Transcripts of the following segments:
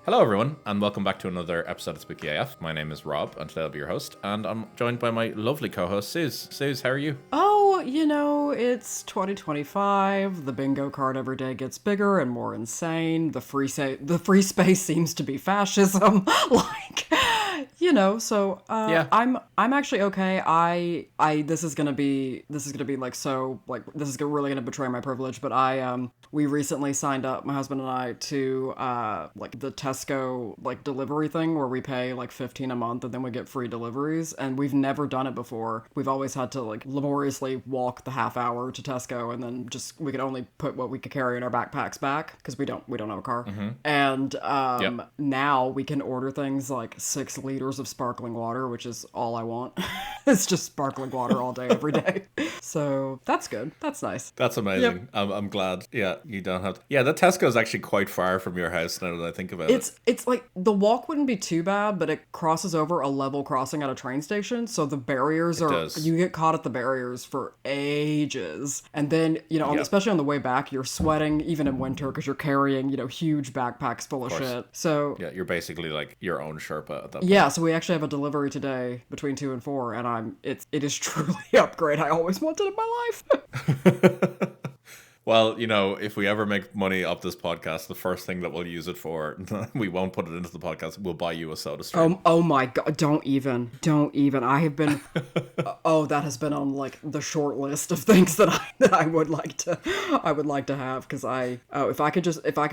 Hello, everyone, and welcome back to another episode of Spooky AF. My name is Rob, and today I'll be your host, and I'm joined by my lovely co-host, Suz. Suz, how are you? Oh, it's 2025. The bingo card every day gets bigger and more insane. The free space seems to be fascism. Yeah. I'm actually okay. This is gonna be really gonna betray my privilege, but we recently signed up, my husband and I, to the Tesco delivery thing where we pay like $15 a month and then we get free deliveries, and we've never done it before. We've always had to laboriously walk the half hour to Tesco, and then we could only put what we could carry in our backpacks back because we don't have a car. Mm-hmm. And Yep. now we can order things like 6 liters of sparkling water, which is all I want. It's just sparkling water all day, every day. So that's good. That's nice. That's amazing. Yep. I'm glad. Yeah, you don't have to. Yeah, the Tesco is actually quite far from your house now that I think about it. It's like the walk wouldn't be too bad, but it crosses over a level crossing at a train station, so the barriers you get caught at the barriers for ages. And then, especially on the way back, you're sweating even in winter because you're carrying, huge backpacks full of shit. So yeah, you're basically like your own Sherpa at that point. Yeah, so we actually have a delivery today between 2 and 4, and it is truly the upgrade I always wanted in my life. Well, if we ever make money off this podcast, the first thing that we'll use it for, we won't put it into the podcast, we'll buy you a soda stream. Oh my god, don't even. I have been, that has been on the short list of things that I would like to have, because if I could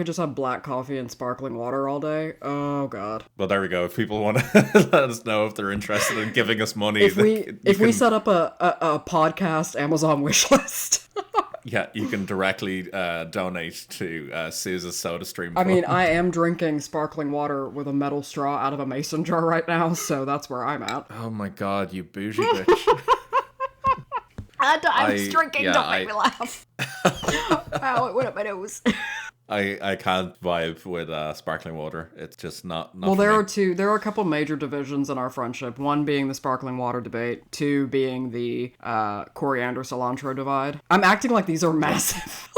just have black coffee and sparkling water all day, oh god. Well, there we go. If people want to let us know if they're interested in giving us money. If we set up a podcast Amazon wish list. Yeah, you can directly donate to Suz's soda stream. I mean, I am drinking sparkling water with a metal straw out of a mason jar right now, so that's where I'm at. Oh my god, you bougie bitch. I'm drinking, don't make me laugh. Ow, it went up my nose. I can't vibe with sparkling water. It's just not well, there are a couple major divisions in our friendship. One being the sparkling water debate. Two being the coriander cilantro divide. I'm acting like these are massive,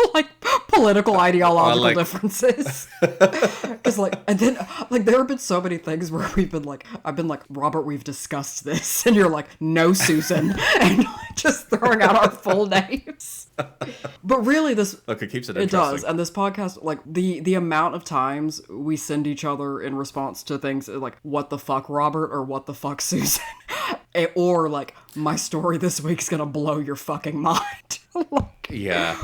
political ideological differences. Because and then there have been so many things where I've been like, Robert, we've discussed this, and you're like, no, Susan, and just throwing out our full names. But really, this look, it keeps it interesting. It does, interesting. and this podcast, the amount of times we send each other in response to things like, what the fuck, Robert, or what the fuck, Susan, or my story this week's gonna blow your fucking mind. Yeah.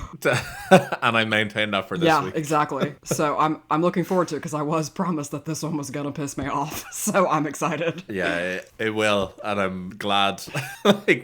And I maintain that for this week. Yeah, exactly. So I'm looking forward to it because I was promised that this one was gonna piss me off. So I'm excited. Yeah, it will, and I'm glad.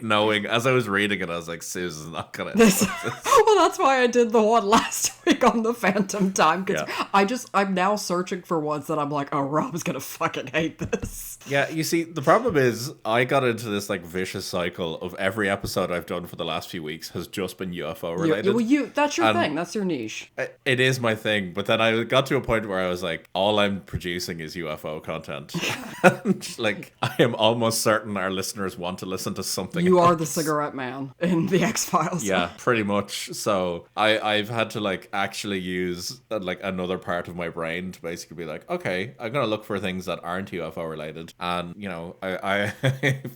Knowing as I was reading it, I was like, Susan's not gonna. Well, that's why I did the one last week on the Phantom Time, because I'm now searching for ones that I'm like, oh, Rob's gonna fucking hate this. Yeah, you see, the problem is I got into this vicious cycle of every episode I've done for the last few weeks has just been UFO related. Well, that's your thing. That's your niche. It is my thing, but then I got to a point where I was like, all I'm producing is UFO content. And, I am almost certain our listeners want to listen to something You else. are the cigarette man in the X-Files. Yeah, pretty much. So I've had to actually use another part of my brain to basically be like, okay, I'm gonna look for things that aren't UFO related, and I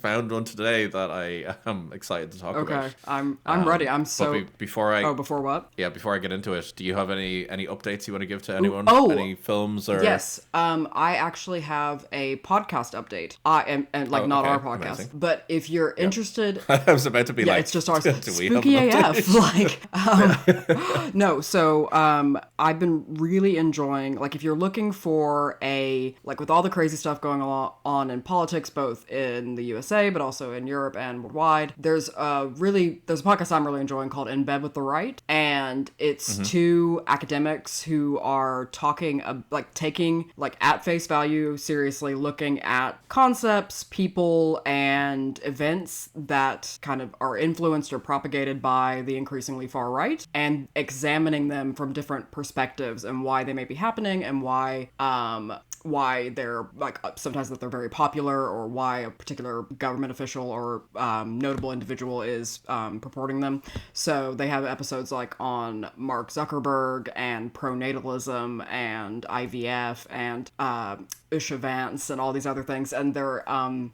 found one today that I am excited to talk about. Okay, I'm ready. I'm so. Before what? Yeah, before I get into it, do you have any updates you want to give to anyone? Oh, any films or? Yes. I actually have a podcast update. Not our podcast, amazing. But if you're interested, I was about to be it's just ours. do we Spooky have an AF. No. So I've been really enjoying. If you're looking for with all the crazy stuff going on in politics, both in the USA but also in Europe and worldwide, there's a podcast I'm really enjoying called In Bed with the Right, and it's two academics who are talking taking at face value seriously looking at concepts, people, and events that kind of are influenced or propagated by the increasingly far right, and examining them from different perspectives and why they may be happening and why why they're like sometimes that they're very popular, or why a particular government official or notable individual is purporting them. So they have episodes like on Mark Zuckerberg and pronatalism and IVF and Usha Vance and all these other things, and they're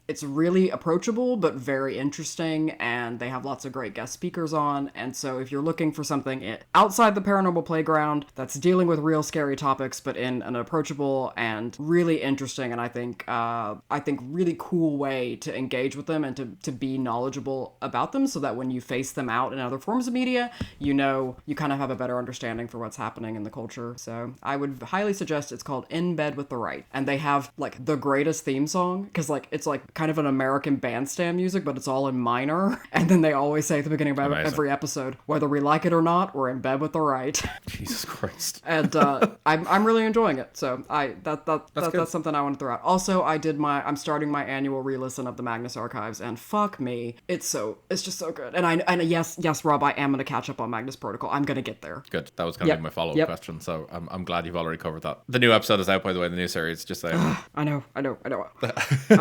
it's really approachable but very interesting, and they have lots of great guest speakers on. And so if you're looking for something outside the paranormal playground that's dealing with real scary topics but in an approachable and really interesting, and I think really cool way to engage with them and to be knowledgeable about them, so that when you face them out in other forms of media, you kind of have a better understanding for what's happening in the culture. So I would highly suggest. It's called In Bed with the Right, and they have like the greatest theme song, because like it's like kind of an American bandstand music, but it's all in minor, and then they always say at the beginning of every episode, whether we like it or not, we're in bed with the right. Jesus Christ. And I'm really enjoying it, so that's something I want to throw out. Also, I'm starting my annual re-listen of the Magnus Archives, and fuck me, it's just so good. And yes, Rob, I am gonna catch up on Magnus Protocol. I'm gonna get there. Good. That was gonna be my follow-up question, so I'm glad you've already covered that. The new episode is out, by the way, the new series, just saying. I know. I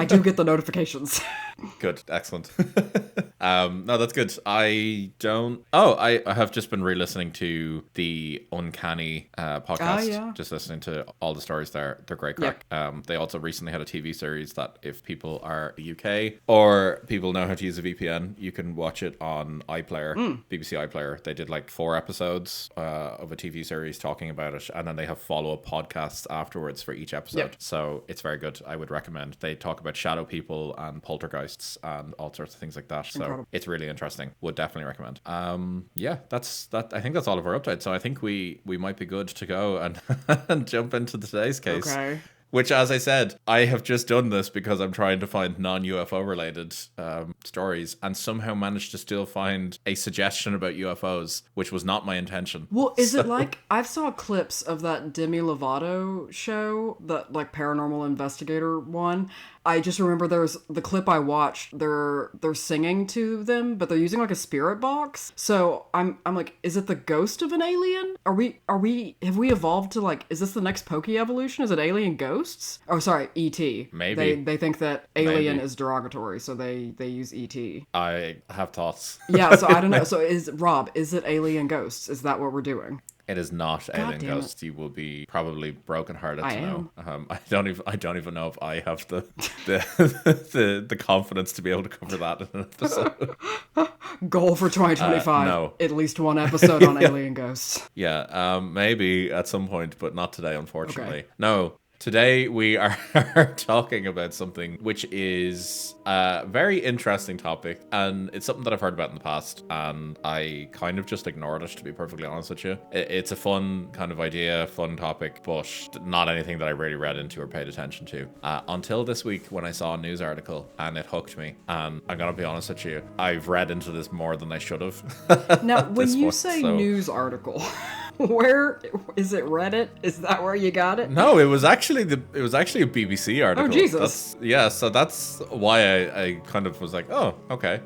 do get the notifications. Good. Excellent. No, that's good. I have just been re-listening to the Uncanny podcast. Yeah. Just listening to all the stories there. They're great crack. Yep. They also recently had a TV series that if people are UK or people know how to use a VPN, you can watch it on iPlayer, BBC iPlayer. They did like 4 episodes of a TV series talking about it, and then they have follow-up podcasts afterwards for each episode. Yep. So it's very good. I would recommend. They talk about shadow people and poltergeists and all sorts of things like that. So Incredible. It's really interesting. Would definitely recommend. Yeah, that's that. I think that's all of our updates. So I think we might be good to go and, and jump into today's case. Okay. Which, as I said, I have just done this because I'm trying to find non-UFO related stories, and somehow managed to still find a suggestion about UFOs, which was not my intention. Well, is it like, I've saw clips of that Demi Lovato show, that like paranormal investigator one. I just remember there's the clip I watched, they're singing to them, but they're using like a spirit box. So I'm like, is it the ghost of an alien? Have we evolved to like, is this the next Pokey evolution? Is it alien ghosts? Oh, sorry, E.T. Maybe. They think that alien is derogatory, so they use E.T. I have thoughts. Yeah, so I don't know. So is it alien ghosts? Is that what we're doing? It is not alien ghosts. You will be probably brokenhearted to know. I don't even know if I have the confidence to be able to cover that in an episode. Goal for 2025. No. At least one episode on alien ghosts. Yeah, maybe at some point, but not today, unfortunately. Okay. No. Today we are talking about something which is a very interesting topic, and it's something that I've heard about in the past, and I kind of just ignored it, to be perfectly honest with you. It's a fun kind of idea, fun topic, but not anything that I really read into or paid attention to. Until this week when I saw a news article and it hooked me, and I'm going to be honest with you, I've read into this more than I should have. Now, when you say news article... Where is it? Reddit? Is that where you got it? No, it was actually a BBC article. Oh, Jesus. So that's why I kind of was like, oh, okay.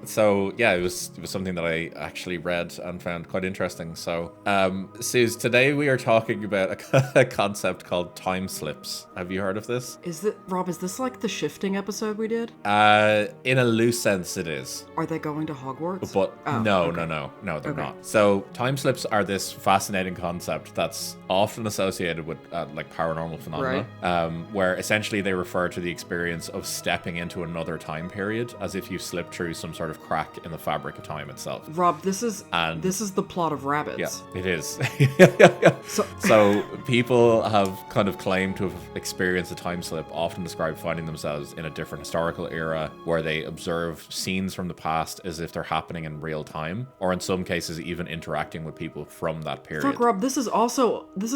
So yeah, it was something that I actually read and found quite interesting. So, Suz, today we are talking about a concept called time slips. Have you heard of this? Rob, is this like the shifting episode we did? In a loose sense, it is. Are they going to Hogwarts? But no, they're not. So time slips are this fascinating concept that's often associated with like paranormal phenomena, right. Where essentially they refer to the experience of stepping into another time period as if you slipped through some sort of crack in the fabric of time itself. Rob, this is the plot of Rabbits. Yeah, it is. Yeah. So people have kind of claimed to have experienced a time slip, often describe finding themselves in a different historical era where they observe scenes from the past as if they're happening in real time, or in some cases even interacting with people from that period. Fuck, Rob, this is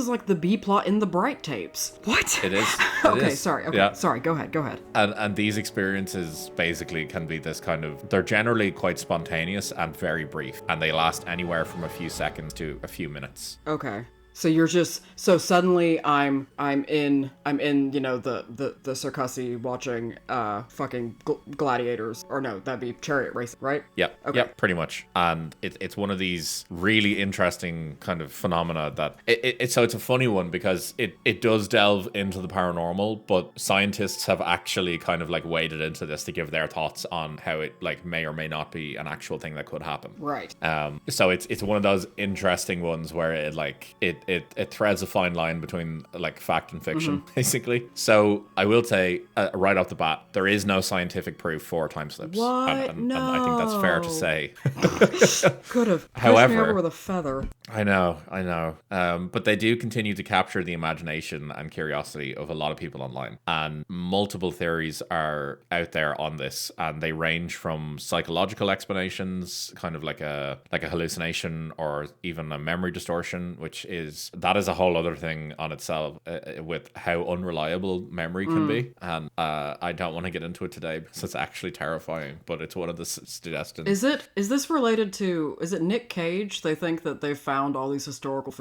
like the B plot in the Bright tapes. What? It is. Okay, sorry. Okay, yeah. Sorry. Go ahead. And these experiences basically can be this kind of, they're generally quite spontaneous and very brief, and they last anywhere from a few seconds to a few minutes. Okay. So you're just so suddenly I'm in the Circussi watching fucking gladiators, or no, that'd be chariot racing, right? Yep, Okay. yep, pretty much. And it's one of these really interesting kind of phenomena that so it's a funny one because it does delve into the paranormal, but scientists have actually kind of like waded into this to give their thoughts on how it like may or may not be an actual thing that could happen. Right. So it's one of those interesting ones where it threads a fine line between like fact and fiction, basically. So I will say right off the bat, there is no scientific proof for time slips. What? And I think that's fair to No. say. Could have pushed me over However, with a feather. I know. But they do continue to capture the imagination and curiosity of a lot of people online. And multiple theories are out there on this, and they range from psychological explanations, kind of like a hallucination or even a memory distortion, that is a whole other thing on itself with how unreliable memory can be. And I don't want to get into it today because it's actually terrifying, but it's one of the suggestions. Is this related to, is it Nick Cage? They think that they found all these historical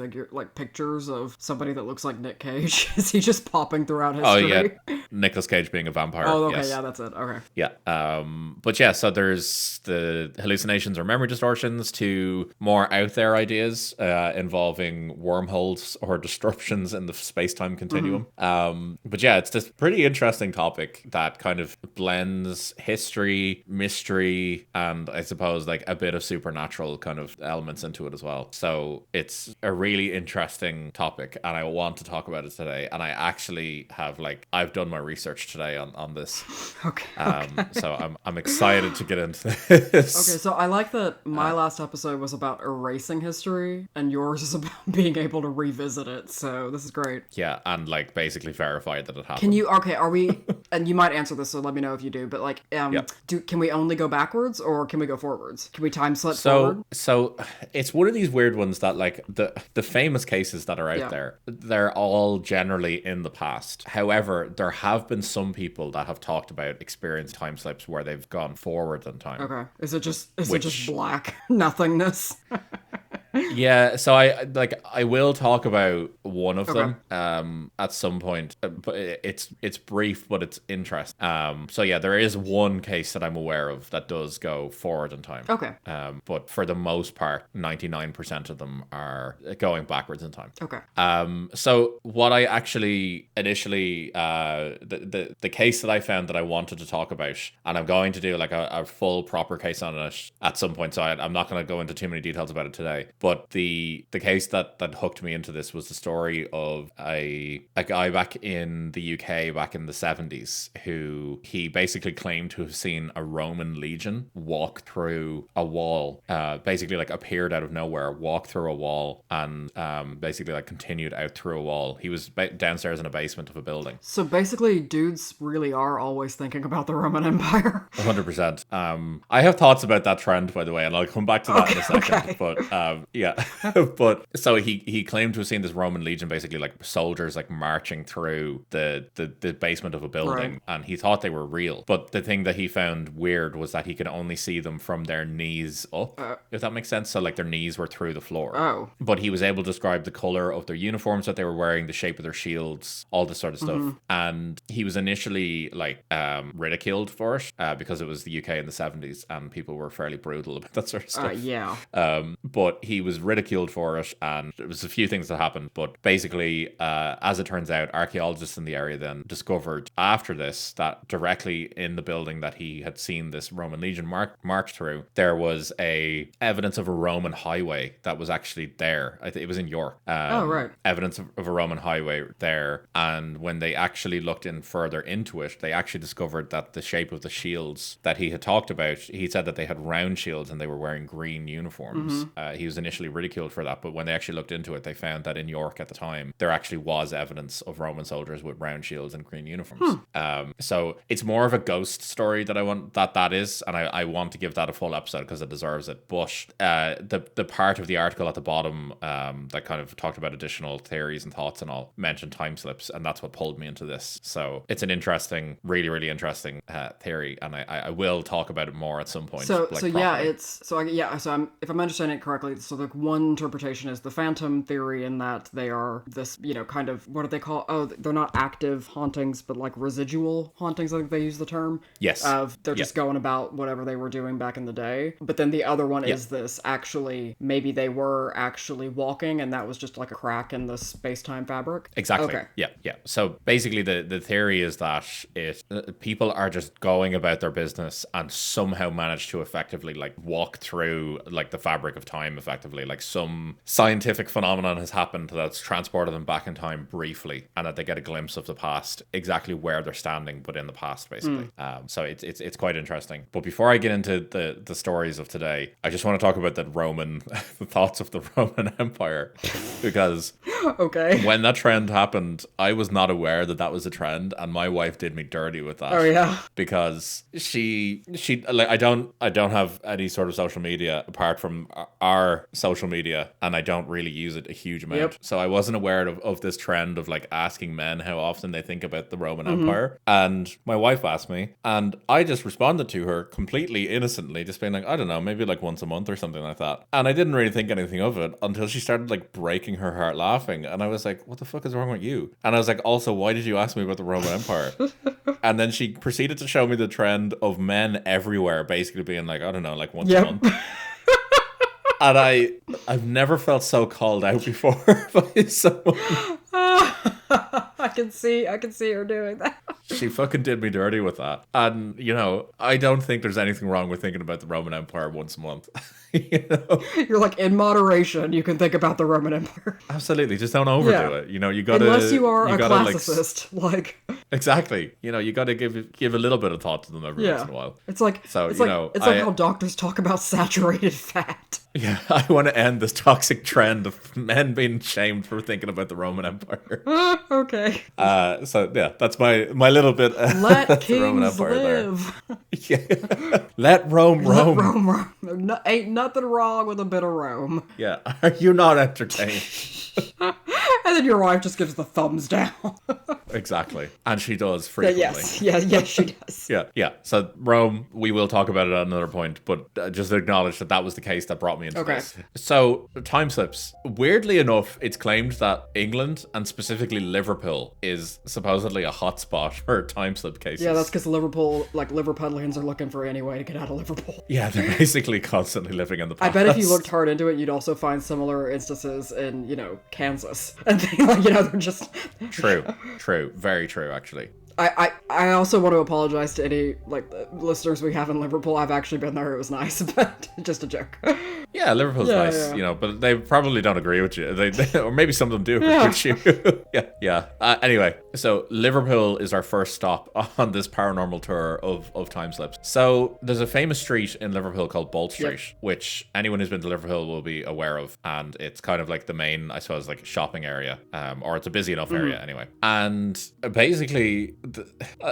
pictures of somebody that looks like Nick Cage. Is he just popping throughout Oh history? yeah, Nicolas Cage being a vampire. Oh, okay, yes. yeah, that's it. Okay. Yeah. But yeah, so there's the hallucinations or memory distortions to more out there ideas involving wormholes or disruptions in the space-time continuum. But yeah, it's this pretty interesting topic that kind of blends history, mystery, and I suppose like a bit of supernatural kind of elements into it as well. So it's a really interesting topic, and I want to talk about it today. And I actually have I've done my research today on this. Okay. So I'm excited to get into this. Okay, so I like that my last episode was about erasing history, and yours is about being able to revisit it. So this is great. Yeah, and like basically verify that it happened. Can you? Okay, are we? And you might answer this, so let me know if you do. But can we only go backwards, or can we go forwards? Can we time slip forward? So it's one of these weird ones that like the famous cases that are out there, they're all generally in the past. However, there have been some people that have talked about experienced time slips where they've gone forward in time. Okay, is it just black nothingness? Yeah, so I will talk about one of them at some point, but it's brief, but it's interesting. So yeah, there is one case that I'm aware of that does go forward in time. Okay. But for the most part, 99% of them are going backwards in time. Okay. So what I actually initially the case that I found that I wanted to talk about, and I'm going to do like a full proper case on it at some point, so I'm not going to go into too many details about it today. But the case that hooked me into this was the story of a guy back in the UK back in the 70s who he basically claimed to have seen a Roman legion walk through a wall, basically like appeared out of nowhere, walked through a wall, and basically like continued out through a wall. He was downstairs in a basement of a building. So basically, dudes really are always thinking about the Roman Empire. 100%. I have thoughts about that trend, by the way, and I'll come back to that in a second. Okay. But yeah, but so he claimed to have seen this Roman legion, basically like soldiers like marching through the basement of a building, Right. and he thought they were real. But the thing that he found weird was that he could only see them from their knees up, if that makes sense. So like their knees were through the floor. Oh. But he was able to describe the color of their uniforms that they were wearing, the shape of their shields, all this sort of stuff. And he was initially like ridiculed for it because it was the UK in the 70s and people were fairly brutal about that sort of stuff. Yeah. But he was ridiculed for it, and there was a few things that happened. But basically, as it turns out, archaeologists in the area then discovered after this that directly in the building that he had seen this Roman legion march through, there was a evidence of a Roman highway that was actually there. It was in York. Right. Evidence of a Roman highway there. And when they actually looked in further into it, they actually discovered that the shape of the shields that he had talked about, he said that they had round shields and they were wearing green uniforms. He was initially ridiculed for that, but when they actually looked into it, they found that in York at the time, there actually was evidence of Roman soldiers with round shields and green uniforms. So it's more of a ghost story that I want that is, and I want to give that a full episode because it deserves it. But the part of the article at the bottom that kind of talked about additional theories and thoughts and all mentioned time slips, and that's what pulled me into this. So it's an interesting, really, really interesting theory, and I will talk about it more at some point. So properly. if I'm understanding it correctly, so like one interpretation is the phantom theory, in that they are this, kind of, what do they call? Oh, they're not active hauntings, but like residual hauntings. I think they use the term. Yes. Of they're just going about whatever they were doing back in the day. But then the other one is this, actually, maybe they were actually walking, and that was just like a crack in the space-time fabric. Exactly. Okay. Yeah. So basically, the theory is that people are just going about their business and somehow manage to effectively like walk through like the fabric of time. Effectively, like some scientific phenomenon has happened that's transported them back in time briefly, and that they get a glimpse of the past, exactly where they're standing, but in the past, basically. So it's quite interesting. But before I get into the stories of today, I just want to talk about the thoughts of the Roman Empire, because Okay. when that trend happened, I was not aware that was a trend, and my wife did me dirty with that. Oh yeah. Because she like, I don't have any sort of social media apart from our social media, and I don't really use it a huge amount. Yep. So I wasn't aware of this trend of like asking men how often they think about the Roman Empire. And my wife asked me, and I just responded to her completely innocently, just being like, I don't know, maybe like once a month or something like that. And I didn't really think anything of it until she started like breaking her heart laughing. And I was like, what the fuck is wrong with you? And I was like, also, why did you ask me about the Roman Empire? And then she proceeded to show me the trend of men everywhere basically being like, I don't know, like once a month. And I've never felt so called out before by someone. I can see her doing that. She fucking did me dirty with that. And, I don't think there's anything wrong with thinking about the Roman Empire once a month. You're like, in moderation, you can think about the Roman Empire. Absolutely. Just don't overdo it. You gotta... Unless you are a classicist. Exactly. You gotta give a little bit of thought to them every once in a while. It's like, how doctors talk about saturated fat. Yeah, I want to end this toxic trend of men being shamed for thinking about the Roman Empire. Okay. So yeah, that's my little bit. Let kings Roman Empire live. Yeah. Let Rome roam. Let Rome roam. No, ain't nothing wrong with a bit of Rome. Yeah. Are you not entertained? And then your wife just gives the thumbs down. Exactly. And she does frequently. Yes, she does. Yeah. So Rome, we will talk about it at another point, but just acknowledge that was the case that brought me into this. So, time slips. Weirdly enough, it's claimed that England, and specifically Liverpool, is supposedly a hotspot for time slip cases. Yeah, that's because Liverpool, like, Liverpudlians are looking for any way to get out of Liverpool. Yeah, they're basically constantly living in the past. I bet if you looked hard into it, you'd also find similar instances in, Kansas. And they're just... True. Very true, actually. I also want to apologize to any listeners we have in Liverpool. I've actually been there. It was nice, but just a joke. Yeah, Liverpool's nice, but they probably don't agree with you. They or maybe some of them do agree with you. Yeah. Anyway, so Liverpool is our first stop on this paranormal tour of time slips. So there's a famous street in Liverpool called Bolt Street, which anyone who's been to Liverpool will be aware of, and it's kind of like the main, I suppose, like shopping area, or it's a busy enough area anyway. And basically,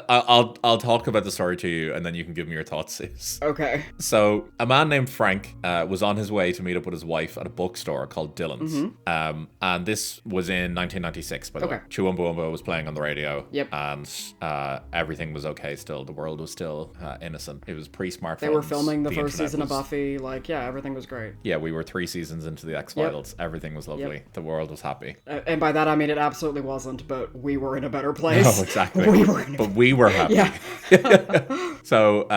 I'll talk about the story to you, and then you can give me your thoughts. Okay. So a man named Frank was on his way to meet up with his wife at a bookstore called Dillon's. And this was in 1996, by the way. Chumbawamba was playing on the radio. Yep. And everything was okay still. The world was still innocent. It was pre-smartphones. They were filming the first season of Buffy. Everything was great. Yeah, we were 3 seasons into the X-Files. Yep. Everything was lovely. Yep. The world was happy. And by that, I mean it absolutely wasn't, but we were in a better place. No, exactly. We were happy. Yeah. So,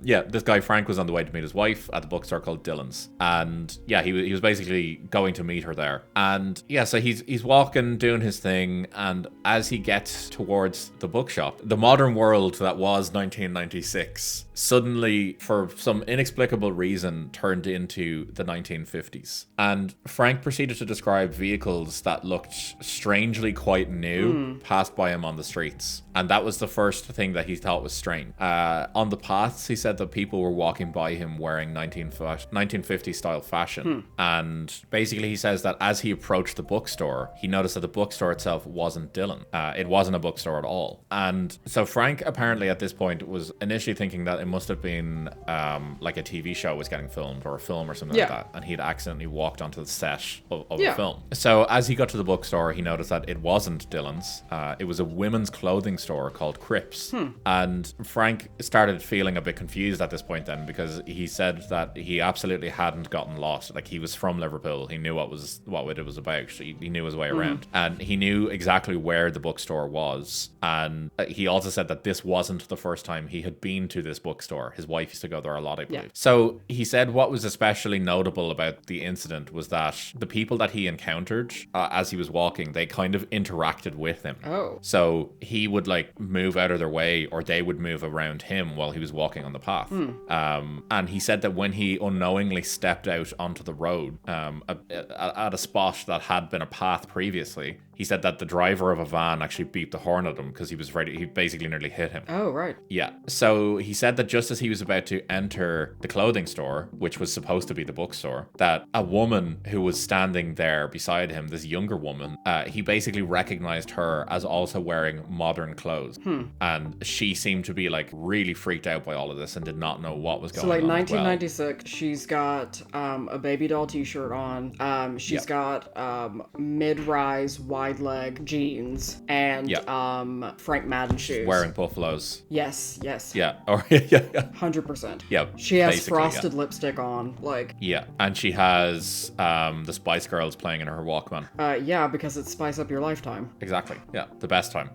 this guy Frank was on the way to meet his wife at the bookstore called Dillon's. And he was basically going to meet her there. And so he's walking, doing his thing, and as he gets towards the bookshop, the modern world that was 1996 suddenly, for some inexplicable reason, turned into the 1950s. And Frank proceeded to describe vehicles that looked strangely quite new passed by him on the streets. And that was the first thing that he thought was strange. On the paths, he said that people were walking by him wearing 1950 style fashion. And basically he says that as he approached the bookstore, he noticed that the bookstore itself wasn't Dillon. It wasn't a bookstore at all. And so Frank apparently at this point was initially thinking that it must have been like a TV show was getting filmed, or a film or something like that. And he'd accidentally walked onto the set of a film. So as he got to the bookstore, he noticed that it wasn't Dillon's. It was a women's clothing store called Cripps. And Frank started feeling a bit confused at this point then, because he said that he absolutely hadn't got well-trodden lot. Like, he was from Liverpool. He knew what it was about. He knew his way around. And he knew exactly where the bookstore was. And he also said that this wasn't the first time he had been to this bookstore. His wife used to go there a lot, I believe. So he said what was especially notable about the incident was that the people that he encountered as he was walking, they kind of interacted with him. Oh. So he would like move out of their way, or they would move around him while he was walking on the path. And he said that when he unknowingly stepped out onto the road at a spot that had been a path previously, he said that the driver of a van actually beeped the horn at him because he basically nearly hit him. Oh, right. Yeah. So he said that just as he was about to enter the clothing store, which was supposed to be the bookstore, that a woman who was standing there beside him, this younger woman, he basically recognized her as also wearing modern clothes. And she seemed to be like really freaked out by all of this and did not know what was going on. So like as well. 1996, she's got a baby doll t-shirt on. She's got mid-rise wide leg jeans and Frank Madden shoes. Wearing buffaloes. Yes. Yeah. Or yeah. 100%. Yeah. She has frosted lipstick on, like. Yeah, and she has the Spice Girls playing in her Walkman. Yeah, because it's Spice Up Your Lifetime. Exactly. Yeah, the best time.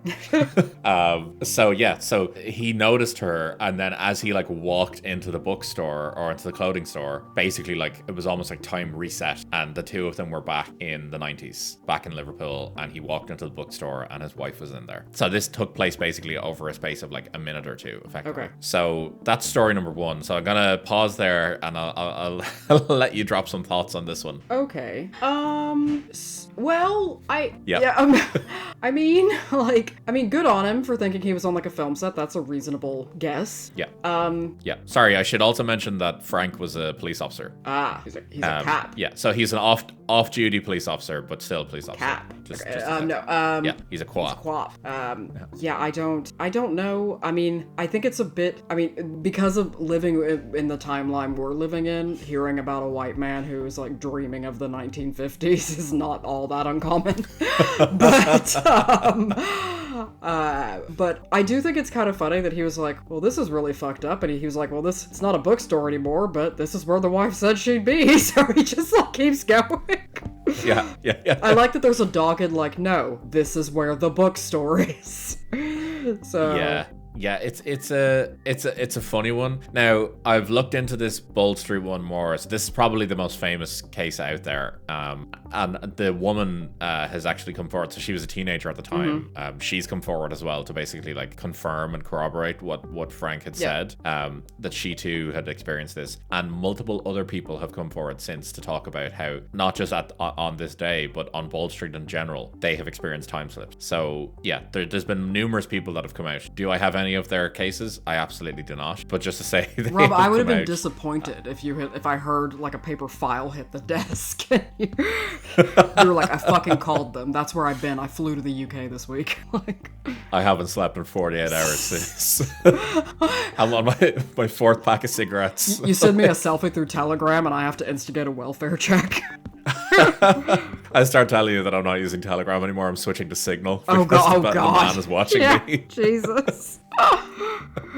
So he noticed her, and then as he like walked into the bookstore or into the clothing store, basically like it was almost like time reset, and the two of them were back in the 90s, back in Liverpool, and he walked into the bookstore and his wife was in there. So this took place basically over a space of like a minute or two, effectively. Okay. So that's story number one. So I'm gonna pause there and I'll let you drop some thoughts on this one. Okay. Well, I mean, good on him for thinking he was on like a film set. That's a reasonable guess. Yeah. Sorry, I should also mention that Frank was a police officer. He's a cop. Yeah, so he's an off-duty police officer, but still a police officer. Cap. Just Yeah, he's a quap. I don't know. I mean, I think it's a bit, because of living in the timeline we're living in, hearing about a white man who is like dreaming of the 1950s is not all that uncommon. But I do think it's kind of funny that he was like, well, this is really fucked up. And he was like, well, it's not a bookstore anymore, but this is where the wife said she'd be. So he just like keeps going. Yeah. I like that there's a dogged like, no, this is where the bookstore is. So yeah, it's a funny one. Now, I've looked into this Bold Street one more. So this is probably the most famous case out there. And the woman has actually come forward. So she was a teenager at the time. She's come forward as well to basically like confirm and corroborate what Frank had said. That she too had experienced this, and multiple other people have come forward since to talk about how not just on this day, but on Bold Street in general, they have experienced time slips. So yeah, there's been numerous people that have come out. Do I have any of their cases? I absolutely do not. But just to say, Rob, I would have been disappointed if I heard like a paper file hit the desk. You were like, I fucking called them. That's where I've been. I flew to the UK this week. Like, I haven't slept in 48 hours since. I'm on my fourth pack of cigarettes. You send me a selfie through Telegram and I have to instigate a welfare check. I start telling you that I'm not using Telegram anymore. I'm switching to Signal. Oh god! The man is watching me. Jesus.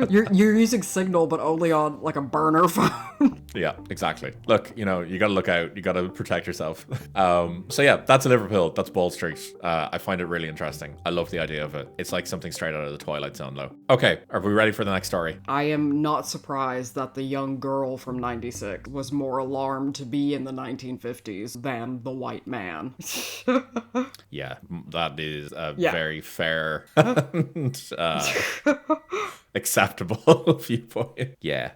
You're using Signal, but only on like a burner phone. Yeah, exactly. Look, you gotta look out. You gotta protect yourself. So yeah, that's Liverpool. That's Ball Street. I find it really interesting. I love the idea of it. It's like something straight out of the Twilight Zone, though. Okay, are we ready for the next story? I am not surprised that the young girl from '96 was more alarmed to be in the 1950s than the white man. Yeah, that is a very fair and acceptable viewpoint. Yeah.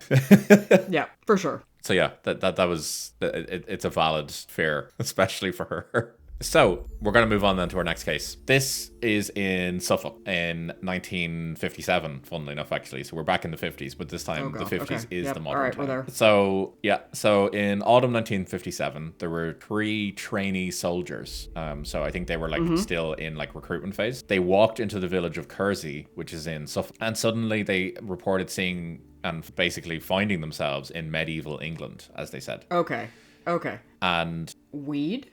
Yeah, for sure. So yeah, that was it's a valid fear, especially for her. So we're going to move on then to our next case. This is in Suffolk in 1957, funnily enough, actually. So we're back in the 50s, but this time the 50s is the modern time. We're there. So in autumn 1957, there were 3 trainee soldiers. So I think they were like still in like recruitment phase. They walked into the village of Kersey, which is in Suffolk, and suddenly they reported seeing and basically finding themselves in medieval England, as they said. Okay. And weed?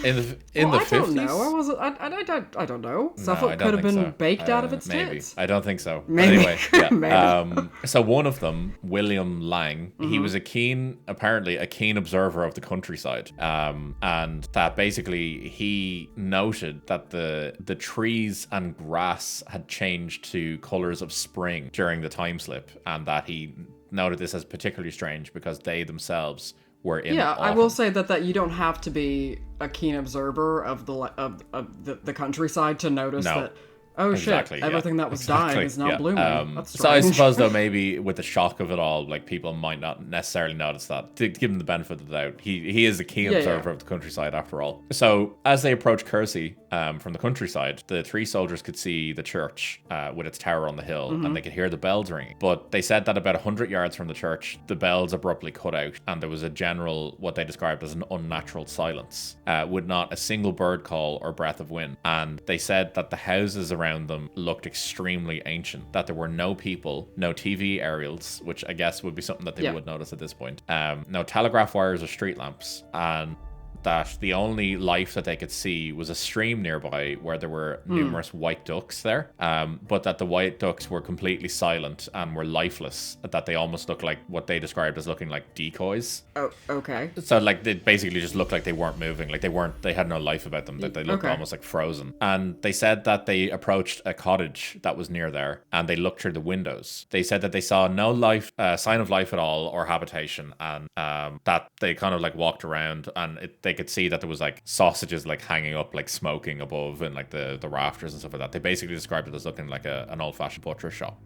in the I don't 50s? know. I wasn't. I don't know. Suffolk I don't could have think been so. baked out of its Maybe. tits. I don't think so. But Maybe. anyway, yeah. Maybe. So one of them, William Lang, he was apparently a keen observer of the countryside. And that basically he noted that the trees and grass had changed to colors of spring during the time slip, and that he noted this as particularly strange because they themselves were in Yeah, I autumn. will say that you don't have to be a keen observer of the countryside to notice No. that. Oh Exactly, shit! yeah. Everything that was Exactly, dying is now yeah. blooming. That's So I strange. suppose though maybe with the shock of it all, like people might not necessarily notice that. To give him the benefit of the doubt, he is a keen observer of the countryside after all. So as they approached Kersey from the countryside, the three soldiers could see the church with its tower on the hill, and they could hear the bells ringing. But they said that about 100 yards from the church, the bells abruptly cut out, and there was a general, what they described as an unnatural silence, with not a single bird call or breath of wind. And they said that the houses around them looked extremely ancient, that there were no people, no TV aerials, which I guess would be something that they would notice at this point, no telegraph wires or street lamps, and that the only life that they could see was a stream nearby where there were numerous white ducks there, but that the white ducks were completely silent and were lifeless, that they almost looked like what they described as looking like decoys. Oh, okay. So like they basically just looked like they weren't moving, like they had no life about them, that they looked almost like frozen. And they said that they approached a cottage that was near there and they looked through the windows. They said that they saw no life, sign of life at all or habitation, and that they kind of like walked around and they could see that there was like sausages like hanging up, like smoking above and like the rafters and stuff like that. They basically described it as looking like an old-fashioned butcher shop.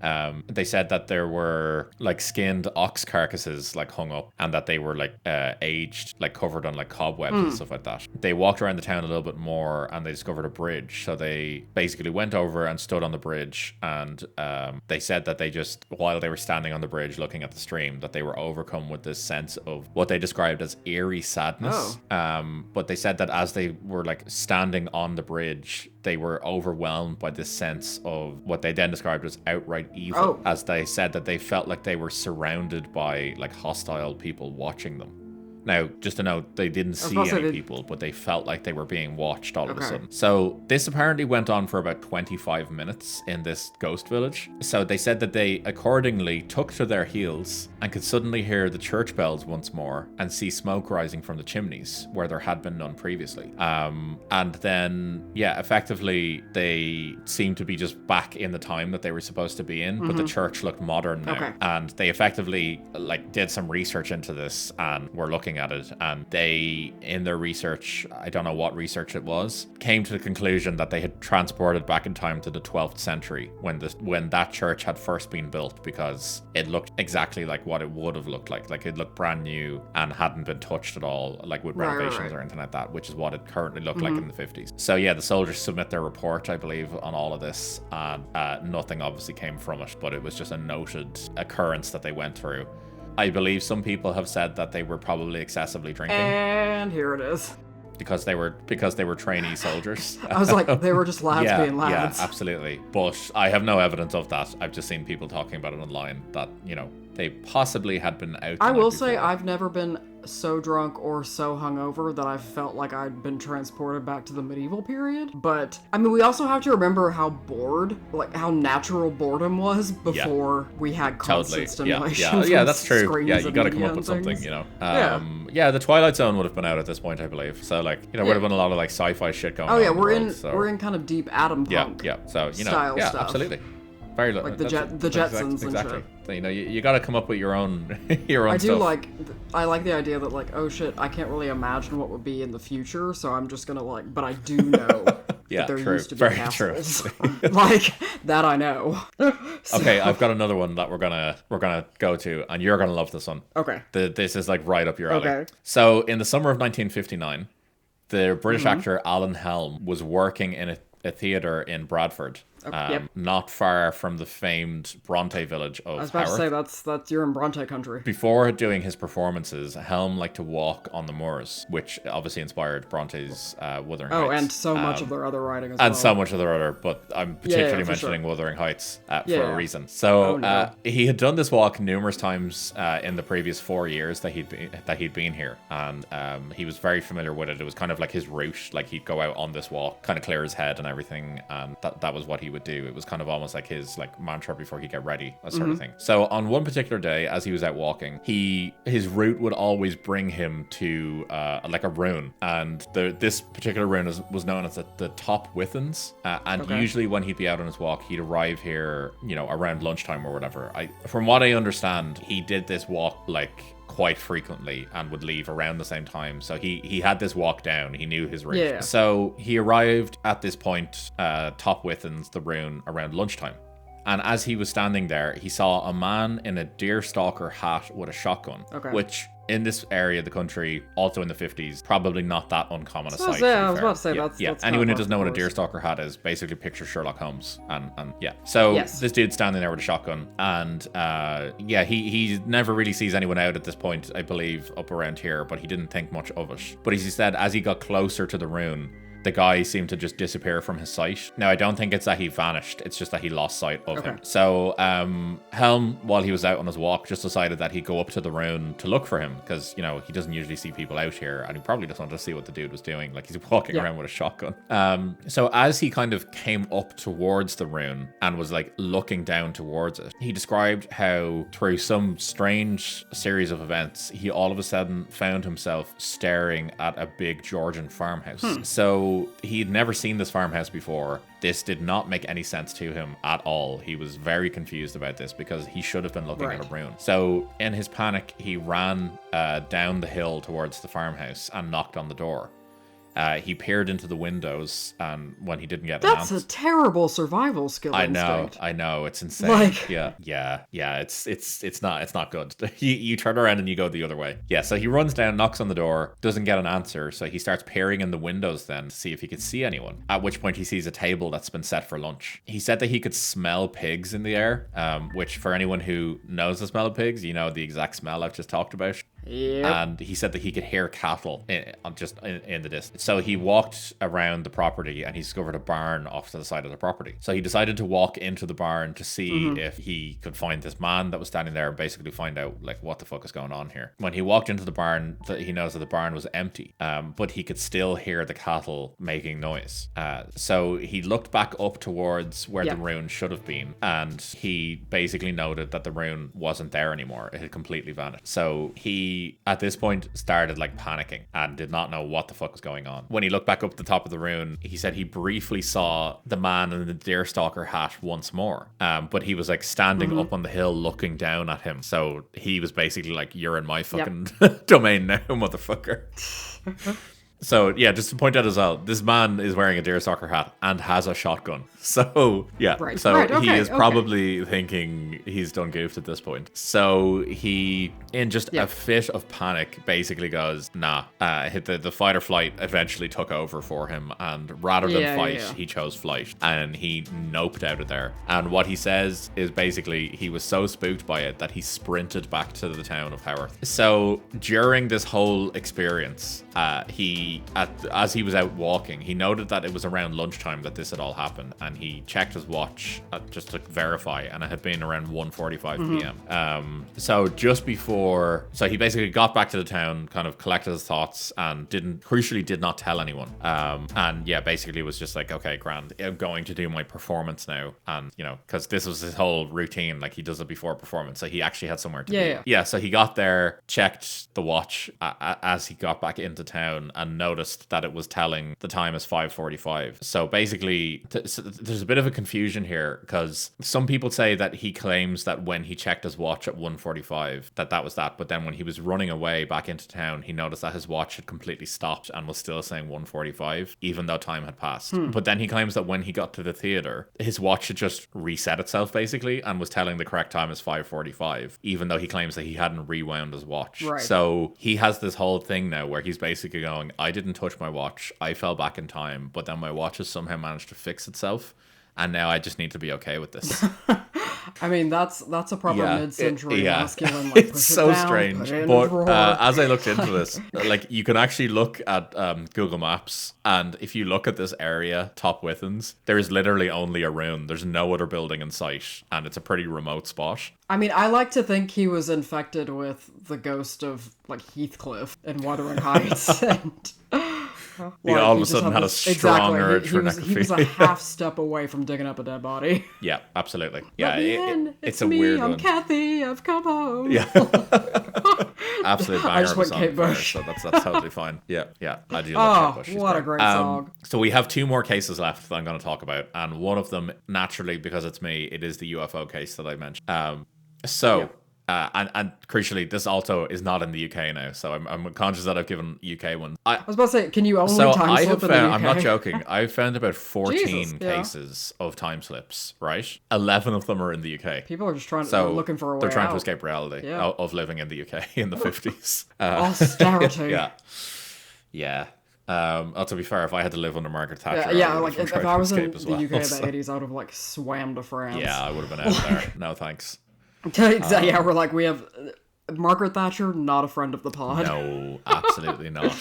They said that there were like skinned ox carcasses like hung up, and that they were like aged, like covered on like cobwebs and stuff like that. They walked around the town a little bit more and they discovered a bridge, so they basically went over and stood on the bridge, and they said that they just, while they were standing on the bridge looking at the stream, that they were overcome with this sense of what they described as eerie sadness. But they said that as they were like standing on the bridge, they were overwhelmed by this sense of what they then described as outright evil, as they said that they felt like they were surrounded by like hostile people watching them. Now, just to note, they didn't see any people, but they felt like they were being watched all of a sudden. So this apparently went on for about 25 minutes in this ghost village. So they said that they accordingly took to their heels and could suddenly hear the church bells once more and see smoke rising from the chimneys where there had been none previously. And then, effectively, they seemed to be just back in the time that they were supposed to be in, but the church looked modern now. And they effectively like did some research into this and were looking at it, and they, in their research, I don't know what research it was, came to the conclusion that they had transported back in time to the 12th century when that church had first been built, because it looked exactly like what it would have looked like it looked brand new and hadn't been touched at all, like with renovations or anything like that, which is what it currently looked like in the 50s. So yeah, the soldiers submit their report, I believe, on all of this, and nothing obviously came from it, but it was just a noted occurrence that they went through. I believe some people have said that they were probably excessively drinking. And here it is. Because they were trainee soldiers. I was like, they were just lads being lads. Yeah, absolutely. But I have no evidence of that. I've just seen people talking about it online that, they possibly had been out. I will say I've never been so drunk or so hungover that I felt like I'd been transported back to the medieval period. But I mean, we also have to remember how how natural boredom was before we had constant stimulation. Yeah, that's true. Yeah, you got to come up with things. something, Yeah, the Twilight Zone would have been out at this point, I believe. So would have been a lot of like sci-fi shit going on. Oh yeah, we're in kind of deep atom punk. Yeah. So style stuff. Absolutely. Very like the Jetsons and shit. So, you got to come up with your own stuff. I like the idea that like, oh shit, I can't really imagine what would be in the future, so I'm just gonna like, but I do know that there used to be castles. Like that I know. Okay, I've got another one that we're gonna go to, and you're gonna love this one. Okay. This is like right up your alley. Okay. So in the summer of 1959, the British actor Alan Helm was working in a theater in Bradford. Yep. Not far from the famed Bronte village of I was about Haworth. to say that's you're in Bronte country. Before doing his performances, Helm liked to walk on the moors, which obviously inspired Bronte's Wuthering Heights. And so much of their other writing as and well. so much of their other, but I'm particularly for mentioning sure. Wuthering Heights for Yeah. a reason. So no. he had done this walk numerous times in the previous 4 years that he'd been here, and he was very familiar with it. It was kind of like his route. Like he'd go out on this walk, kind of clear his head and everything, and that was what he would do. It was kind of almost like his like mantra before he'd get ready, that sort of thing. So on one particular day, as he was out walking, his route would always bring him to like a ruin, and this particular ruin was known as the Top Withens, and usually when he'd be out on his walk, he'd arrive here, around lunchtime or whatever. From what I understand, he did this walk like quite frequently and would leave around the same time. So he had this walk down. He knew his route. Yeah. So he arrived at this point, Top Withens, the ruin, around lunchtime. And as he was standing there, he saw a man in a deerstalker hat with a shotgun, which in this area of the country, also in the 50s, probably not that uncommon a sight. Yeah, I was about to say that's anyone who doesn't know what a deerstalker hat is, basically picture Sherlock Holmes. And yeah. So this dude's standing there with a shotgun, and he never really sees anyone out at this point, I believe, up around here, but he didn't think much of it. But as he said, as he got closer to the ruin, the guy seemed to just disappear from his sight. Now, I don't think it's that he vanished. It's just that he lost sight of him. So Helm, while he was out on his walk, just decided that he'd go up to the ruin to look for him because, he doesn't usually see people out here, and he probably just wanted to see what the dude was doing. Like, he's walking around with a shotgun. So as he kind of came up towards the ruin and was, like, looking down towards it, he described how through some strange series of events, he all of a sudden found himself staring at a big Georgian farmhouse. So he'd never seen this farmhouse before. This did not make any sense to him at all. He was very confused about this because he should have been looking at a ruin. So in his panic, he ran down the hill towards the farmhouse and knocked on the door. He peered into the windows, and when he didn't get an answer, that's a terrible survival skill. I know, it's insane. Like, yeah, it's not good. You turn around and you go the other way. Yeah, so he runs down, knocks on the door, doesn't get an answer, so he starts peering in the windows then to see if he could see anyone. At which point he sees a table that's been set for lunch. He said that he could smell pigs in the air, which for anyone who knows the smell of pigs, the exact smell I've just talked about. Yep. And he said that he could hear cattle in the distance. So he walked around the property and he discovered a barn off to the side of the property. So he decided to walk into the barn to see if he could find this man that was standing there and basically find out like what the fuck is going on here. When he walked into the barn, he noticed that the barn was empty, but he could still hear the cattle making noise. So he looked back up towards where the ruin should have been, and he basically noted that the ruin wasn't there anymore. It had completely vanished. So he at this point started like panicking and did not know what the fuck was going on. When he looked back up the top of the ruin, he said he briefly saw the man in the deerstalker hat once more, but he was like standing up on the hill looking down at him. So he was basically like, you're in my fucking domain now, motherfucker. So, yeah, just to point out as well, this man is wearing a deerstalker hat and has a shotgun. So, yeah. He is probably thinking he's done goofed at this point. So, he, in just a fit of panic, basically goes, nah. The fight or flight eventually took over for him. And rather than fight, he chose flight. And he noped out of there. And what he says is basically he was so spooked by it that he sprinted back to the town of Haworth. So, during this whole experience, as he was out walking, he noted that it was around lunchtime that this had all happened, and he checked his watch just to verify, and it had been around 1:45 p.m. So just before, he basically got back to the town, kind of collected his thoughts, and did not tell anyone. And yeah, basically was just like, okay, grand, I'm going to do my performance now, and because this was his whole routine, like he does it before performance, so he actually had somewhere to be. Yeah, so he got there, checked the watch as he got back into town, and noticed that it was telling the time as 5:45. So basically, there's a bit of a confusion here, because some people say that he claims that when he checked his watch at 1:45, that was that. But then when he was running away back into town, he noticed that his watch had completely stopped and was still saying 1:45, even though time had passed. But then he claims that when he got to the theater, his watch had just reset itself, basically, and was telling the correct time as 5:45, even though he claims that he hadn't rewound his watch. Right. So he has this whole thing now where he's basically going, I I didn't touch my watch. I fell back in time, but then my watch has somehow managed to fix itself. And now I just need to be okay with this. I mean, that's a proper mid-century masculine. Like, It's push so it down, strange. put it in a But drawer. as I looked into this, like you can actually look at Google Maps, and if you look at this area, Top Withens, there is literally only a ruin. There's no other building in sight, and it's a pretty remote spot. I mean, I like to think he was infected with the ghost of like Heathcliff in Wuthering Heights, and He all of a sudden had a strong urge for necrophilia. He was a half step away from digging up a dead body. Yeah, absolutely. Yeah, it's a me, weird I'm one. Kathy, I've come home. Yeah. Absolute banger just of a went song, Kate fair, Bush. so that's totally fine. Yeah, I do love Kate Bush. She's What a great song. So we have 2 more cases left that I'm going to talk about, and one of them, naturally, because it's me, it is the UFO case that I mentioned. And crucially, this also is not in the UK now, so I'm conscious that I've given UK ones. I was about to say, can you only So time I slip have in the found, UK? I'm not joking, I've found about 14 Jesus, yeah. cases of time slips, right? 11 of them are in the UK. People are just looking for a way they're trying out. to escape reality of living in the UK in the 50s. Austerity. Yeah. To be fair, if I had to live under Margaret Thatcher, Yeah, I would like have if tried I to was in escape as the well, UK in so- the 80s, I would have like swam to France. Yeah, I would have been out there. No thanks. Exactly. Yeah, we're like, we have Margaret Thatcher, not a friend of the pod. No, absolutely not.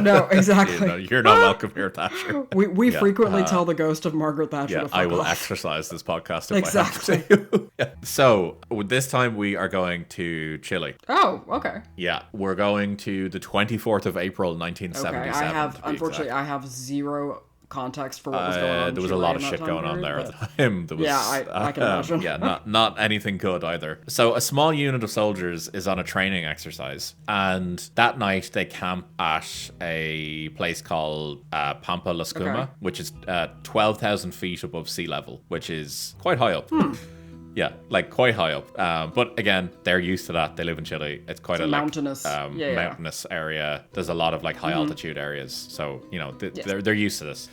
No, exactly. You're not welcome here, Thatcher. We frequently tell the ghost of Margaret Thatcher Yeah, to fuck I will off. exercise this podcast if Exactly. I have to. Yeah. So, this time we are going to Chile. Oh, okay. Yeah, we're going to the 24th of April, Okay, 1977. I have, to be unfortunately, exact. I have zero context for what was going on in There was a Chile lot of in that shit time going on period, there but- at the time. There was, Yeah, I can imagine. Yeah, not anything good either. So a small unit of soldiers is on a training exercise, and that night they camp at a place called Pampa La Scuma, Okay. which is 12,000 feet above sea level, which is quite high up. Yeah, like quite high up. But again, they're used to that. They live in Chile. It's quite a mountainous. mountainous area. There's a lot of like high altitude areas, so they're used to this.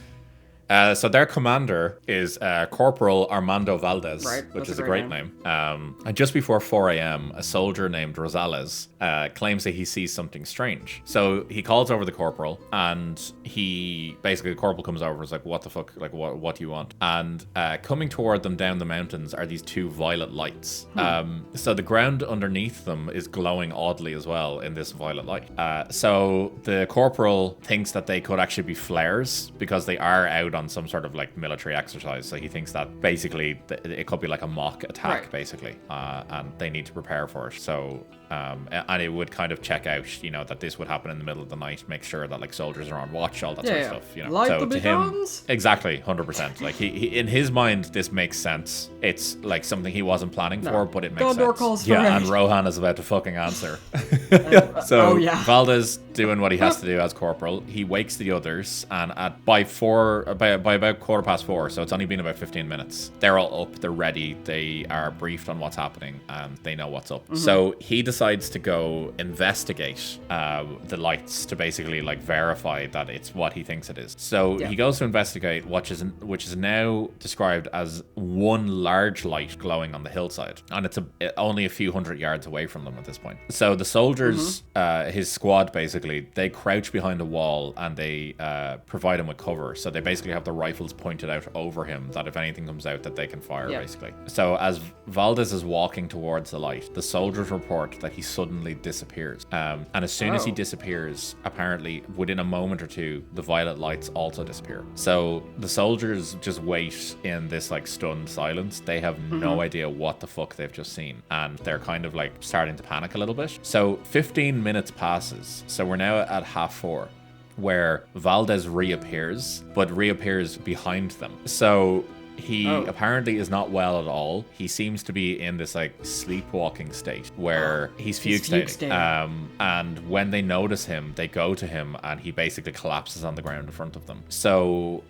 So their commander is Corporal Armando Valdez, Right, which that's is a a great great name. And just before 4 a.m., a soldier named Rosales claims that he sees something strange. So he calls over the corporal, and the corporal comes over and is like, what the fuck? Like, what do you want? And coming toward them down the mountains are these 2 violet lights. So the ground underneath them is glowing oddly as well in this violet light. So the corporal thinks that they could actually be flares because they are out on some sort of like military exercise. So he thinks that basically it could be like a mock attack, Right. basically, and they need to prepare for it. So and it would kind of check out, that this would happen in the middle of the night, make sure that like soldiers are on watch, all that sort of stuff. Light so the to him, beacons? exactly, 100%. Like he in his mind, this makes sense. It's like something he wasn't planning for, but it makes Godor sense. calls for Yeah, aid. and Rohan is about to fucking answer. So oh, yeah. Valdez doing what he has to do as corporal. He wakes the others, and by about 4:15, so it's only been about 15 minutes. They're all up, they're ready, they are briefed on what's happening, and they know what's up. So he decides to go investigate the lights to basically like verify that it's what he thinks it is. So he goes to investigate, which is now described as one large light glowing on the hillside, and it's only a few hundred yards away from them at this point. So the soldiers, his squad, basically, they crouch behind a wall and they provide him with cover. So they basically have the rifles pointed out over him, that if anything comes out, that they can fire, basically. So as Valdez is walking towards the light, the soldiers report that he suddenly disappears. And as soon as he disappears, apparently within a moment or two, the violet lights also disappear. So the soldiers just wait in this like stunned silence. They have no idea what the fuck they've just seen, and they're kind of like starting to panic a little bit. So 15 minutes passes. So we're now at 4:30, where Valdez reappears, but reappears behind them. So he apparently is not well at all. He seems to be in this like sleepwalking state where he's fugue stating. And when they notice him, they go to him, and he basically collapses on the ground in front of them. So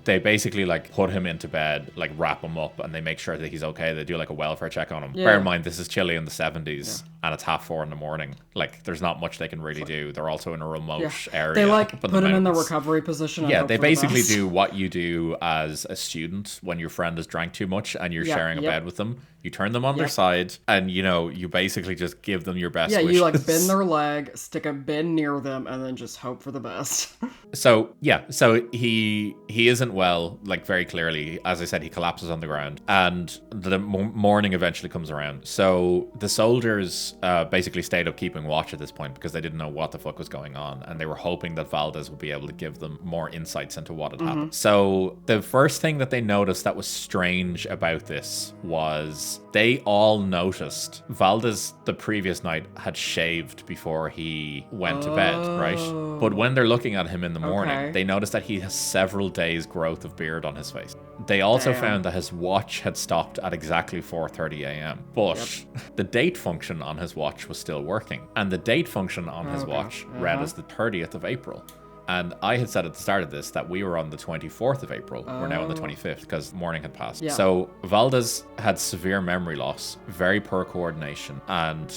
they basically like put him into bed, like wrap him up, and they make sure that he's okay. They do like a welfare check on him. Bear in mind, this is Chile in the 70s, and it's 4:30 in the morning. Like, there's not much they can really do. They're also in a remote area. They like up put in him in the mountains. recovery position. And Yeah, hope they for the basically best. do what you do as a student when your friend has drank too much and you're sharing a bed with them. You turn them on their side, and you basically just give them your best wishes. You like bend their leg, stick a bin near them, and then just hope for the best. So he isn't well, like very clearly. As I said, he collapses on the ground, and the morning eventually comes around. So the soldiers basically stayed up keeping watch at this point because they didn't know what the fuck was going on, and they were hoping that Valdez would be able to give them more insights into what had happened. So the first thing that they noticed that was strange about this was they all noticed Valdez the previous night had shaved before he went to bed, right? But when they're looking at him in the morning, they noticed that he has several days growth of beard on his face. They also found that his watch had stopped at exactly 4:30 a.m. But the date function on his watch was still working. And the date function on his watch read as the 30th of April. And I had said at the start of this that we were on the 24th of April. We're now on the 25th because morning had passed. Yeah. So Valdez had severe memory loss, very poor coordination, and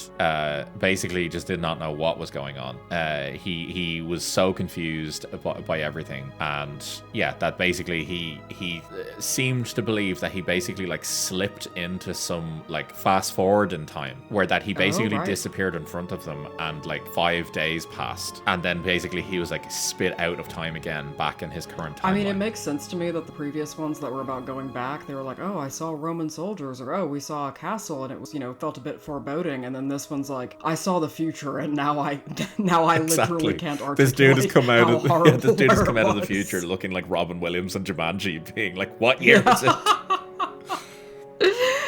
basically just did not know what was going on. He was so confused by everything. And yeah, that basically he seemed to believe that he basically like slipped into some like fast forward in time where that he basically disappeared in front of them and like 5 days passed. And then basically he was like bit out of time again back in his current timeline. I mean, it makes sense to me that the previous ones that were about going back, they were like, oh, I saw Roman soldiers, or oh, we saw a castle and it was, felt a bit foreboding. And then this one's like, I saw the future and now I literally can't articulate. This dude has come out of the future looking like Robin Williams and Jumanji, being like, what year is it?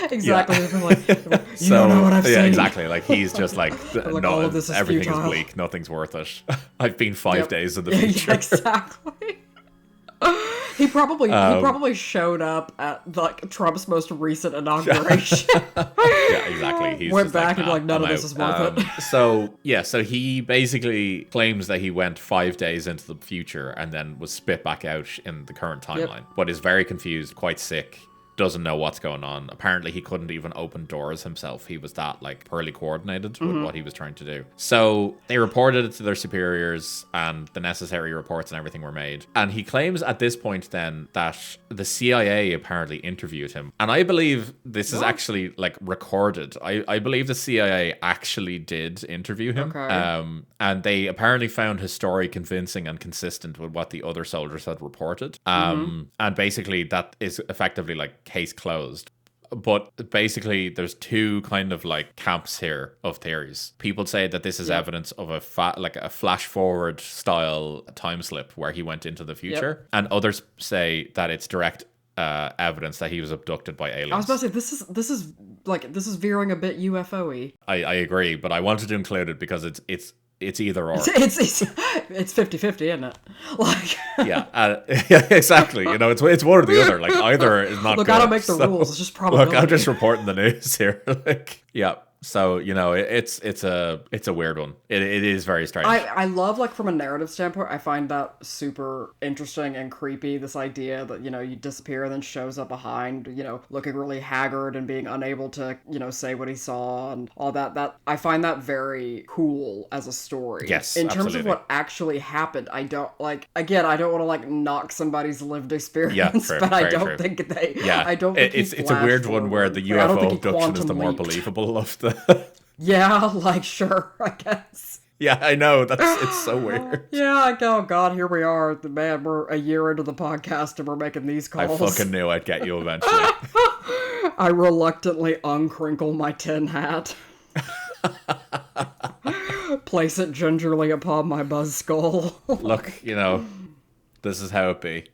Exactly. You don't know what I've seen. Yeah, exactly. Like he's just like, like no, everything futile. is bleak. Nothing's worth it. I've been 5 days in the future. Yeah, exactly. He probably showed up at like Trump's most recent inauguration. Yeah, exactly. He went back and like none of this is worth it. So he basically claims that he went 5 days into the future and then was spit back out in the current timeline, but is very confused, quite sick. Doesn't know what's going on. Apparently he couldn't even open doors himself. He was that like poorly coordinated with what he was trying to do. So they reported it to their superiors and the necessary reports and everything were made. And he claims at this point then that the CIA apparently interviewed him. And I believe this is actually like recorded. I believe the CIA actually did interview him. Okay. And they apparently found his story convincing and consistent with what the other soldiers had reported. And basically that is effectively like case closed. But basically there's two kind of like camps here of theories. People say that this is evidence of a flash forward style time slip where he went into the future, and others say that it's direct evidence that he was abducted by aliens. I was about to say this is veering a bit UFO-y. I agree, but I wanted to include it because it's either or. It's 50-50, isn't it? Like yeah, exactly. It's one or the other. Like either is not. Look, good, I don't make the rules. It's just probability. Look, I'm just reporting the news here. Like, yeah. So it's a weird one. It is very strange. I love, like, from a narrative standpoint, I find that super interesting and creepy. This idea that you disappear and then shows up behind, looking really haggard and being unable to say what he saw and all that. That I find that very cool as a story. Yes, in terms absolutely. of what actually happened, I don't want to knock somebody's lived experience. Yeah, true, but I very don't true. think they. Yeah, I don't think it's a weird one where the UFO abduction is the more believable of the. Yeah, like, sure, I guess. Yeah, I know. It's so weird. Yeah, oh god, here we are. Man, we're a year into the podcast and we're making these calls. I fucking knew I'd get you eventually. I reluctantly uncrinkle my tin hat. Place it gingerly upon my buzz skull. Look, this is how it be.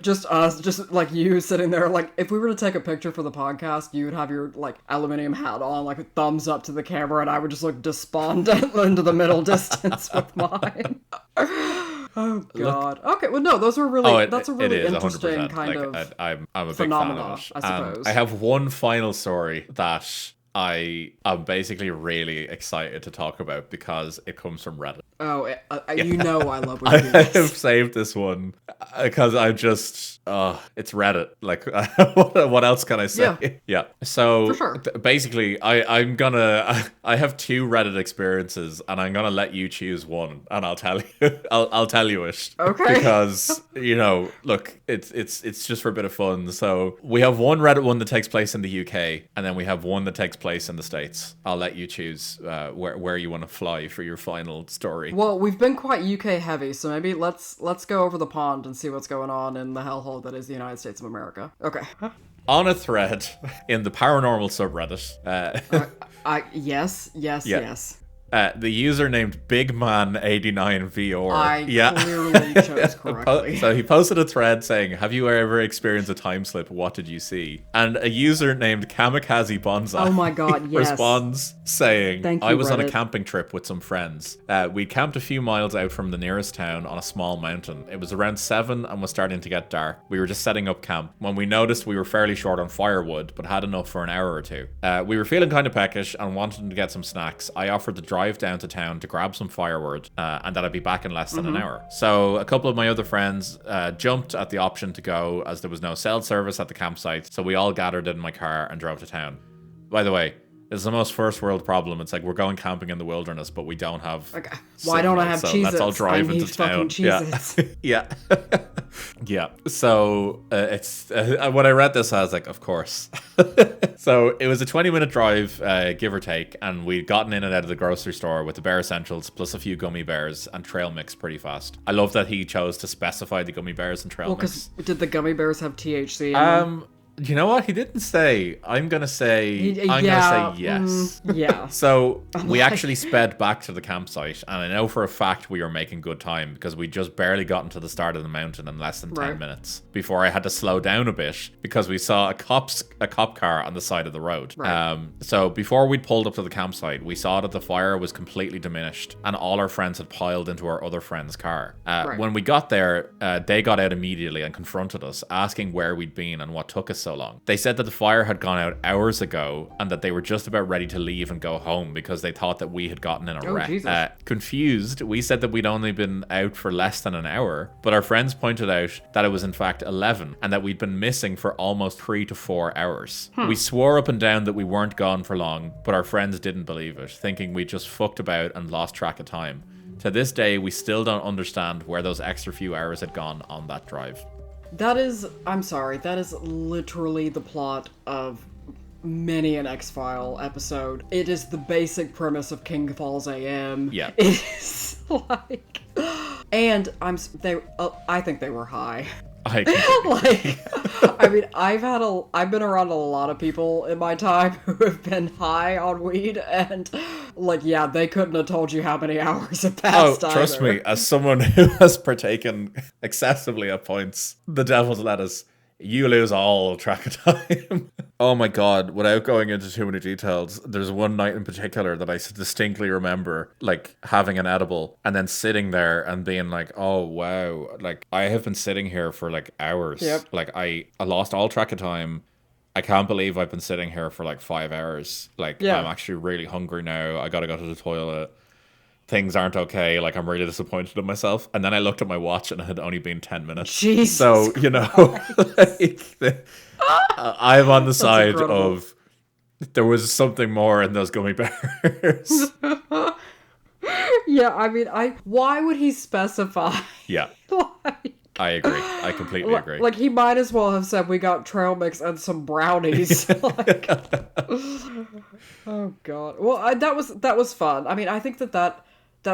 Just us, just like you sitting there, like if we were to take a picture for the podcast, you would have your like aluminum hat on, like a thumbs up to the camera, and I would just look despondent into the middle distance with mine. Oh god. Okay, well no, those were really that's a really interesting kind of I'm a phenomenon, big fan of it. I suppose. I have one final story that I am basically really excited to talk about because it comes from Reddit. Oh, you know I love when I you do have this. saved this one because I just, it's Reddit. Like, what else can I say? Yeah. Yeah. For So sure. basically, I have two Reddit experiences, and I'm gonna let you choose one, and I'll tell you, I'll tell you it Okay. because look, it's just for a bit of fun. So we have one Reddit one that takes place in the UK, and then we have one that takes place in the States. I'll let you choose where you want to fly for your final story. Well, we've been quite UK heavy, so maybe let's go over the pond and see what's going on in the hellhole that is the United States of America. Okay. On a thread in the paranormal subreddit, Yes, yes, yeah, yes. The user named BigMan89VR. I clearly chose correctly. So he posted a thread saying, "Have you ever experienced a time slip? What did you see?" And a user named Kamikaze Bonsai Oh my god, yes. responds saying, Thank you, "I was on a Reddit. camping trip with some friends. We camped a few miles out from the nearest town on a small mountain. It was around 7 and was starting to get dark. We were just setting up camp when we noticed we were fairly short on firewood, but had enough for an hour or two. We were feeling kind of peckish and wanted to get some snacks. I offered to drive down to town to grab some firewood and that I'd be back in less than an hour. So a couple of my other friends jumped at the option to go as there was no cell service at the campsite. So we all gathered in my car and drove to town. By the way, it's the most first world problem. It's like we're going camping in the wilderness, but we don't have. Okay. Why don't I have so Cheez-Its? let's all drive I into need town. fucking Cheez-Its. Yeah. Yeah. So it's when I read this, I was like, of course. So it was a 20-minute drive, give or take, and we'd gotten in and out of the grocery store with the bare essentials plus a few gummy bears and trail mix pretty fast. I love that he chose to specify the gummy bears and trail Well, mix. because did the gummy bears have THC in them? You know what? He didn't say. I'm gonna say yes. Yeah. So we actually sped back to the campsite, and I know for a fact we were making good time because we just barely gotten to the start of the mountain in less than 10 Right. minutes before I had to slow down a bit because we saw a cop car on the side of the road. Right. So before we'd pulled up to the campsite, we saw that the fire was completely diminished, and all our friends had piled into our other friend's car. Right. When we got there, they got out immediately and confronted us, asking where we'd been and what took us so long. They said that the fire had gone out hours ago and that they were just about ready to leave and go home because they thought that we had gotten in a wreck. Jesus. Confused, we said that we'd only been out for less than an hour, but our friends pointed out that it was in fact 11 and that we'd been missing for almost 3 to 4 hours. We swore up and down that we weren't gone for long, but our friends didn't believe it, thinking we just fucked about and lost track of time. To this day, we still don't understand where those extra few hours had gone on that drive. I'm sorry, that is literally the plot of many an X-File episode. It is the basic premise of King Falls AM. Yeah. It is like... And I think they were high. I completely I mean, I've been around a lot of people in my time who have been high on weed, and yeah, they couldn't have told you how many hours have passed. trust either. me, as someone who has partaken excessively at points, the devil's lettuce, you lose all track of time. Oh my god, without going into too many details, there's one night in particular that I distinctly remember, having an edible and then sitting there and being like, oh wow, I have been sitting here for hours. Yep. I lost all track of time. I can't believe I've been sitting here for 5 hours. Yeah. I'm actually really hungry now. I gotta go to the toilet. Things aren't okay. I'm really disappointed in myself. And then I looked at my watch and it had only been 10 minutes. Jesus So, I'm on the side incredible. of there was something more in those gummy bears. Yeah, I mean, why would he specify? Yeah, Like, I agree. I completely agree. he might as well have said we got trail mix and some brownies. Oh god. Well, that was fun. I mean, I think that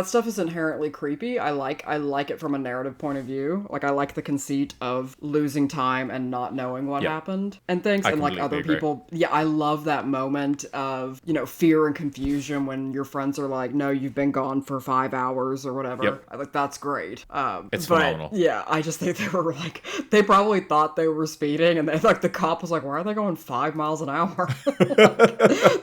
stuff is inherently creepy. I like it from a narrative point of view. I like the conceit of losing time and not knowing what happened and things. I And completely other agree. people, yeah, I love that moment of, fear and confusion when your friends are like, no, you've been gone for 5 hours or whatever. Yep. That's great. It's but, phenomenal. Yeah, I just think they were they probably thought they were speeding and the cop was like, why are they going 5 miles an hour?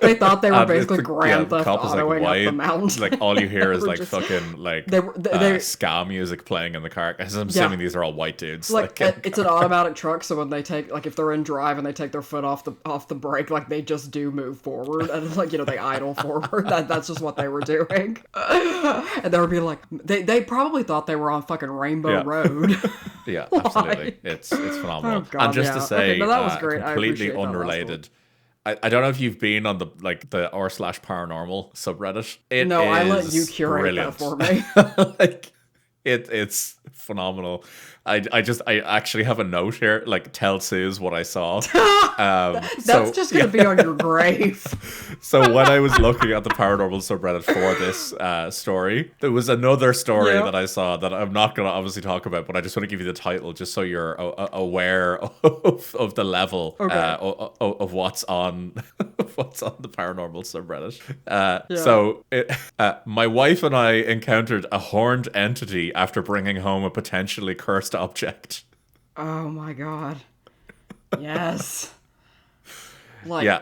They thought they were basically Grand Theft the cop is Autoing up the mountain. all you hear is like just fucking like they ska music playing in the car. Because I'm assuming these are all white dudes. like it's an automatic truck, so when they take, like, if they're in drive and they take their foot off the brake, like, they just do move forward, and like, they idle forward. That's just what they were doing. And they would be like, they probably thought they were on fucking Rainbow Road. Yeah, absolutely. It's phenomenal. Oh, God, and just to say, okay, no, that was great. I completely appreciate that last unrelated. I don't know if you've been on the r/paranormal subreddit. It No, I let is you curate brilliant. that for me. Like it's phenomenal. I actually have a note here, like, tell Suz what I saw. That's just gonna be on your grave. So when I was looking at the paranormal subreddit for this story, there was another story that I saw that I'm not going to obviously talk about, but I just want to give you the title just so you're aware of the level of what's on the paranormal subreddit. So my wife and I encountered a horned entity after bringing home a potentially cursed object. Oh my God. Yes. Like, Yeah.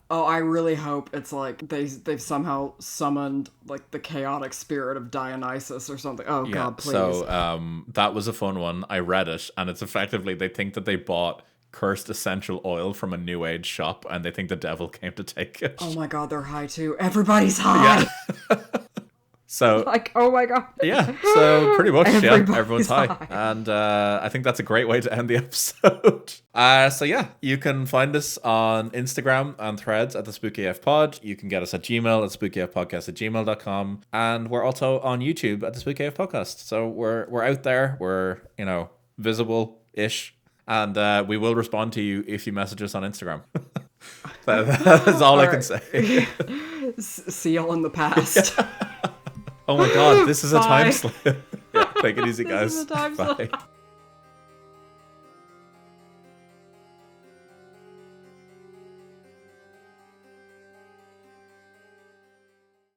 I really hope it's like they've somehow summoned like the chaotic spirit of Dionysus or something. Oh God, please. So that was a fun one. I read it, and it's effectively, they think that they bought cursed essential oil from a new age shop, and they think the devil came to take it. Oh my God, they're high too. Everybody's high. Yeah. So like, oh my God. Yeah, so pretty much, everyone's high. high. And I think that's a great way to end the episode. So yeah, you can find us on Instagram and Threads at the Spooky AF Pod. You can get us at Gmail at spookyafpodcast@gmail.com. And we're also on YouTube at the Spooky AF Podcast. So we're out there. We're, visible-ish. And we will respond to you if you message us on Instagram. That is all I can say. See y'all in the past. Oh my God, this is a time slip. Bye. Yeah, take it easy, guys. This is a time slip. Bye.